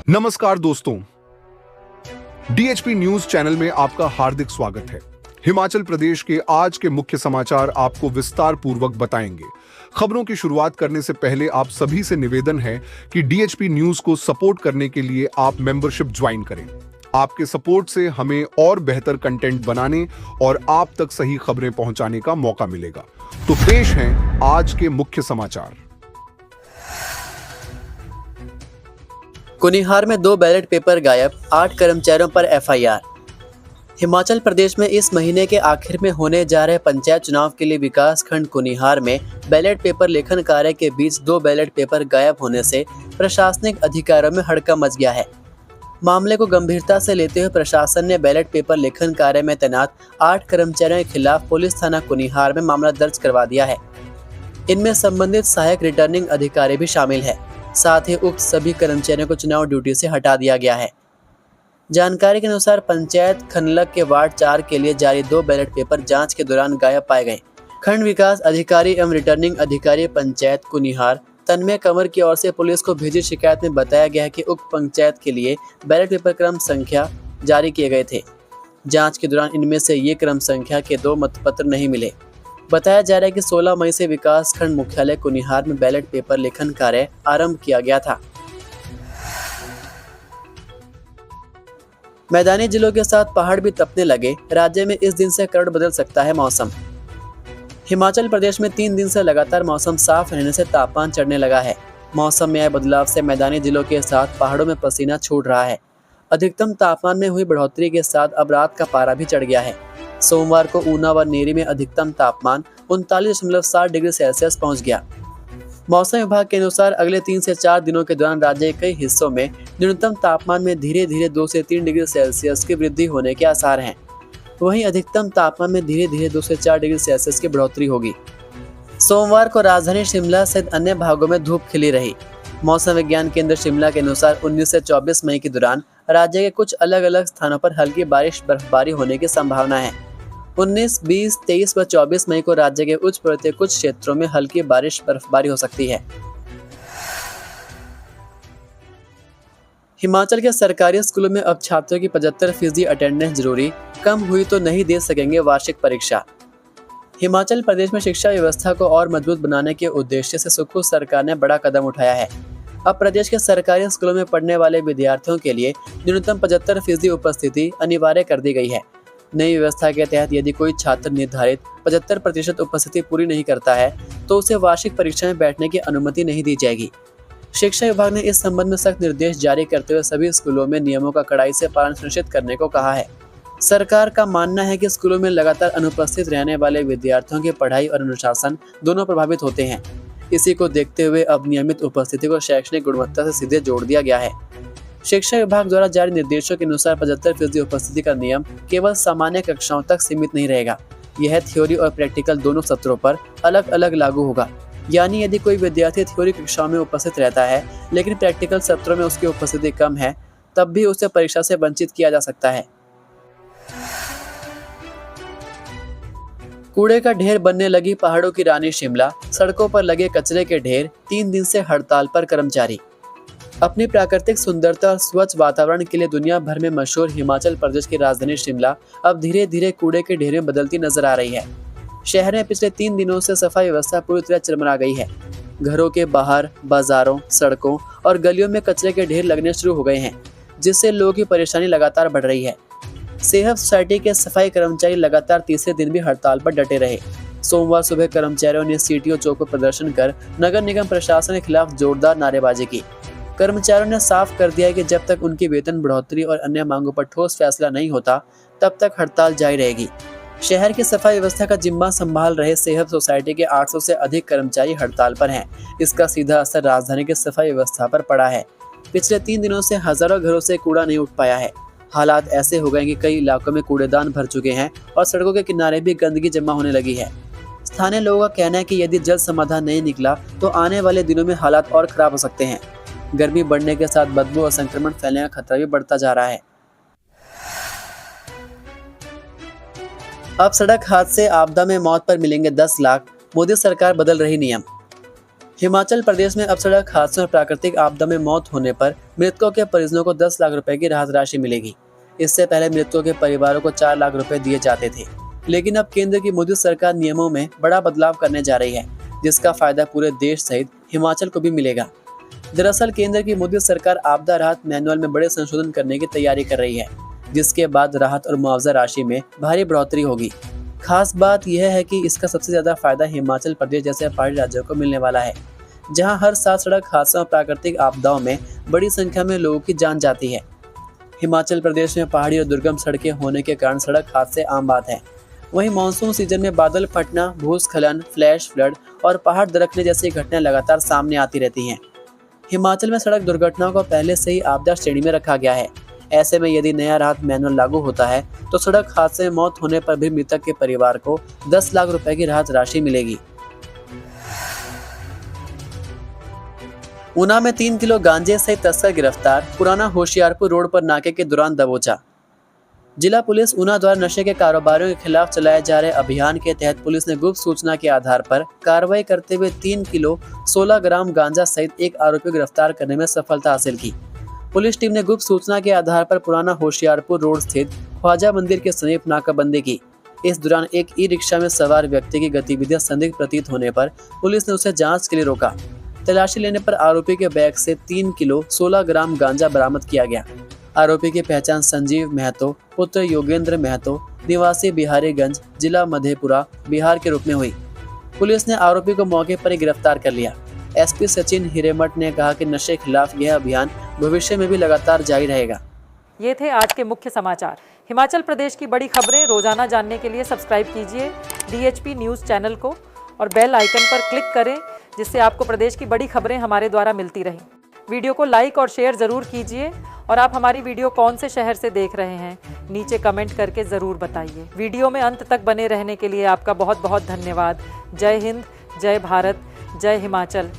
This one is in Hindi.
नमस्कार दोस्तों, डीएचपी न्यूज चैनल में आपका हार्दिक स्वागत है। हिमाचल प्रदेश के आज के मुख्य समाचार आपको विस्तार पूर्वक बताएंगे। खबरों की शुरुआत करने से पहले आप सभी से निवेदन है कि डीएचपी न्यूज को सपोर्ट करने के लिए आप मेंबरशिप ज्वाइन करें। आपके सपोर्ट से हमें और बेहतर कंटेंट बनाने और आप तक सही खबरें पहुंचाने का मौका मिलेगा। तो पेश हैं आज के मुख्य समाचार। कुनिहार में 2 बैलेट पेपर गायब, 8 कर्मचारियों पर एफआईआर। हिमाचल प्रदेश में इस महीने के आखिर में होने जा रहे पंचायत चुनाव के लिए विकास खंड कुनिहार में बैलेट पेपर लेखन कार्य के बीच 2 बैलेट पेपर गायब होने से प्रशासनिक अधिकारियों में हड़कंप मच गया है। मामले को गंभीरता से लेते हुए प्रशासन ने बैलेट पेपर लेखन कार्य में तैनात 8 कर्मचारियों के खिलाफ पुलिस थाना कुनिहार में मामला दर्ज करवा दिया है। इनमें संबंधित सहायक रिटर्निंग अधिकारी भी शामिल है। साथ ही उक्त सभी कर्मचारियों को चुनाव ड्यूटी से हटा दिया गया है। जानकारी के अनुसार पंचायत खनलक के वार्ड 4 के लिए जारी 2 बैलेट पेपर जांच के दौरान गायब पाए गए। खंड विकास अधिकारी एवं रिटर्निंग अधिकारी पंचायत कुनिहार तन्मय कंवर की ओर से पुलिस को भेजी शिकायत में बताया गया है कि उक्त पंचायत के लिए बैलेट पेपर क्रम संख्या जारी किए गए थे। जाँच के दौरान इनमें से ये क्रम संख्या के 2 मतपत्र नहीं मिले। बताया जा रहा है कि 16 मई से विकास खंड मुख्यालय कुनिहार में बैलेट पेपर लेखन कार्य आरंभ किया गया था। मैदानी जिलों के साथ पहाड़ भी तपने लगे, राज्य में इस दिन से करवट बदल सकता है मौसम। हिमाचल प्रदेश में 3 दिन से लगातार मौसम साफ रहने से तापमान चढ़ने लगा है। मौसम में आए बदलाव से मैदानी जिलों के साथ पहाड़ों में पसीना छूट रहा है। अधिकतम तापमान में हुई बढ़ोतरी के साथ अब रात का पारा भी चढ़ गया है। सोमवार को ऊना व नेरी में अधिकतम तापमान 39.7 डिग्री सेल्सियस पहुंच गया। मौसम विभाग के अनुसार अगले 3 से 4 दिनों के दौरान राज्य के कई हिस्सों में न्यूनतम तापमान में धीरे धीरे 2 से 3 डिग्री सेल्सियस की वृद्धि होने के आसार हैं। वहीं अधिकतम तापमान में धीरे धीरे 2 से 4 डिग्री सेल्सियस की बढ़ोतरी होगी। सोमवार को राजधानी शिमला सहित अन्य भागों में धूप खिली रही। मौसम विज्ञान केंद्र शिमला के अनुसार 19 से 24 मई के दौरान राज्य के कुछ अलग अलग स्थानों पर हल्की बारिश बर्फबारी होने की संभावना है। 19, 20, 23 व 24 मई को राज्य के उच्च पर्वतीय कुछ क्षेत्रों में हल्की बारिश बर्फबारी हो सकती है। हिमाचल के सरकारी स्कूलों में अब छात्रों की 75% अटेंडेंस जरूरी, कम हुई तो नहीं दे सकेंगे वार्षिक परीक्षा। हिमाचल प्रदेश में शिक्षा व्यवस्था को और मजबूत बनाने के उद्देश्य से सुखू सरकार ने बड़ा कदम उठाया है। अब प्रदेश के सरकारी स्कूलों में पढ़ने वाले विद्यार्थियों के लिए न्यूनतम 75% उपस्थिति अनिवार्य कर दी गई है। नई व्यवस्था के तहत यदि कोई छात्र निर्धारित 75% उपस्थिति पूरी नहीं करता है तो उसे वार्षिक परीक्षा में बैठने की अनुमति नहीं दी जाएगी। शिक्षा विभाग ने इस संबंध में सख्त निर्देश जारी करते हुए सभी स्कूलों में नियमों का कड़ाई से पालन सुनिश्चित करने को कहा है। सरकार का मानना है कि स्कूलों में लगातार अनुपस्थित रहने वाले विद्यार्थियों की पढ़ाई और अनुशासन दोनों प्रभावित होते हैं। इसी को देखते हुए अब नियमित उपस्थिति को शैक्षणिक गुणवत्ता से सीधे जोड़ दिया गया है। शिक्षा विभाग द्वारा जारी निर्देशों के अनुसार 75% उपस्थिति का नियम केवल सामान्य कक्षाओं तक सीमित नहीं रहेगा। यह थ्योरी और प्रैक्टिकल दोनों सत्रों पर अलग अलग लागू होगा। यानी यदि कोई विद्यार्थी थ्योरी कक्षाओं में उपस्थित रहता है लेकिन प्रैक्टिकल सत्रों में उसकी उपस्थिति कम है, तब भी उसे परीक्षा से वंचित किया जा सकता है। कूड़े का ढेर बनने लगी पहाड़ों की रानी शिमला, सड़कों पर लगे कचरे के ढेर, 3 दिन से हड़ताल पर कर्मचारी। अपनी प्राकृतिक सुंदरता और स्वच्छ वातावरण के लिए दुनिया भर में मशहूर हिमाचल प्रदेश की राजधानी शिमला अब धीरे धीरे कूड़े के ढेर में बदलती नजर आ रही है। शहर में पिछले 3 दिनों से सफाई व्यवस्था पूरी तरह चरमरा गई है। घरों के बाहर, बाजारों, सड़कों और गलियों में कचरे के ढेर लगने शुरू हो गए हैं, जिससे लोगों की परेशानी लगातार बढ़ रही है। सेहत सोसाइटी के सफाई कर्मचारी लगातार तीसरे दिन भी हड़ताल पर डटे रहे। सोमवार सुबह कर्मचारियों ने सीटीओ चौक पर प्रदर्शन कर नगर निगम प्रशासन के खिलाफ जोरदार नारेबाजी की। कर्मचारियों ने साफ कर दिया कि जब तक उनकी वेतन बढ़ोतरी और अन्य मांगों पर ठोस फैसला नहीं होता, तब तक हड़ताल जारी रहेगी। शहर की सफाई व्यवस्था का जिम्मा संभाल रहे सेहत सोसाइटी के 800 से अधिक कर्मचारी हड़ताल पर हैं। इसका सीधा असर राजधानी की सफाई व्यवस्था पर पड़ा है। पिछले 3 दिनों से हजारों घरों से कूड़ा नहीं उठ पाया है। हालात ऐसे हो गए कि कई इलाकों में कूड़ेदान भर चुके हैं और सड़कों के किनारे भी गंदगी जमा होने लगी है। स्थानीय लोगों का कहना है कि यदि जल्द समाधान नहीं निकला तो आने वाले दिनों में हालात और खराब हो सकते हैं। गर्मी बढ़ने के साथ बदबू और संक्रमण फैलने का खतरा भी बढ़ता जा रहा है। अब सड़क हादसे आपदा में मौत पर मिलेंगे 10 लाख, मोदी सरकार बदल रही नियम। हिमाचल प्रदेश में अब सड़क हादसों और प्राकृतिक आपदा में मौत होने पर मृतकों के परिजनों को 10 लाख रुपए की राहत राशि मिलेगी। इससे पहले मृतकों के परिवारों को 4 लाख रुपए दिए जाते थे, लेकिन अब केंद्र की मोदी सरकार नियमों में बड़ा बदलाव करने जा रही है, जिसका फायदा पूरे देश सहित हिमाचल को भी मिलेगा। दरअसल केंद्र की मोदी सरकार आपदा राहत मैनुअल में बड़े संशोधन करने की तैयारी कर रही है, जिसके बाद राहत और मुआवजा राशि में भारी बढ़ोतरी होगी। खास बात यह है कि इसका सबसे ज्यादा फायदा हिमाचल प्रदेश जैसे पहाड़ी राज्यों को मिलने वाला है, जहां हर साल सड़क हादसों और प्राकृतिक आपदाओं में बड़ी संख्या में लोगों की जान जाती है। हिमाचल प्रदेश में पहाड़ी और दुर्गम सड़कें होने के कारण सड़क हादसे आम बात है। वहीं मानसून सीजन में बादल फटना, भूस्खलन, फ्लैश फ्लड और पहाड़ दरकने जैसी घटनाएं लगातार सामने आती रहती हैं। हिमाचल में सड़क दुर्घटनाओं को पहले से ही आपदा श्रेणी में रखा गया है। ऐसे में यदि नया राहत मैनुअल लागू होता है तो सड़क हादसे में मौत होने पर भी मृतक के परिवार को 10 लाख रुपए की राहत राशि मिलेगी। ऊना में 3 किलो गांजे से तस्कर गिरफ्तार, पुराना होशियारपुर रोड पर नाके के दौरान दबोचा। जिला पुलिस ऊना द्वारा नशे के कारोबारियों के खिलाफ चलाए जा रहे अभियान के तहत पुलिस ने गुप्त सूचना के आधार पर कार्रवाई करते हुए 3 किलो 16 ग्राम गांजा सहित एक आरोपी को गिरफ्तार करने में सफलता हासिल की। पुलिस टीम ने गुप्त सूचना के आधार पर पुराना होशियारपुर रोड स्थित ख्वाजा मंदिर के समीप नाकाबंदी की। इस दौरान एक ई रिक्शा में सवार व्यक्ति की गतिविधियां संदिग्ध प्रतीत होने पर पुलिस ने उसे जांच के लिए रोका। तलाशी लेने पर आरोपी के बैग से 3 किलो 16 ग्राम गांजा बरामद किया गया। आरोपी की पहचान संजीव महतो पुत्र योगेंद्र महतो निवासी बिहारीगंज जिला मधेपुरा बिहार के रूप में हुई। पुलिस ने आरोपी को मौके पर ही गिरफ्तार कर लिया। एसपी सचिन हिरेमठ ने कहा कि नशे के खिलाफ यह अभियान भविष्य में भी लगातार जारी रहेगा। ये थे आज के मुख्य समाचार। हिमाचल प्रदेश की बड़ी खबरें रोजाना जानने के लिए सब्सक्राइब कीजिए DHP न्यूज़ चैनल को और बेल आइकन पर क्लिक करें, जिससे आपको प्रदेश की बड़ी खबरें हमारे द्वारा मिलती रहें। वीडियो को लाइक और शेयर ज़रूर कीजिए और आप हमारी वीडियो कौन से शहर से देख रहे हैं नीचे कमेंट करके ज़रूर बताइए। वीडियो में अंत तक बने रहने के लिए आपका बहुत बहुत धन्यवाद। जय हिंद, जय भारत, जय हिमाचल।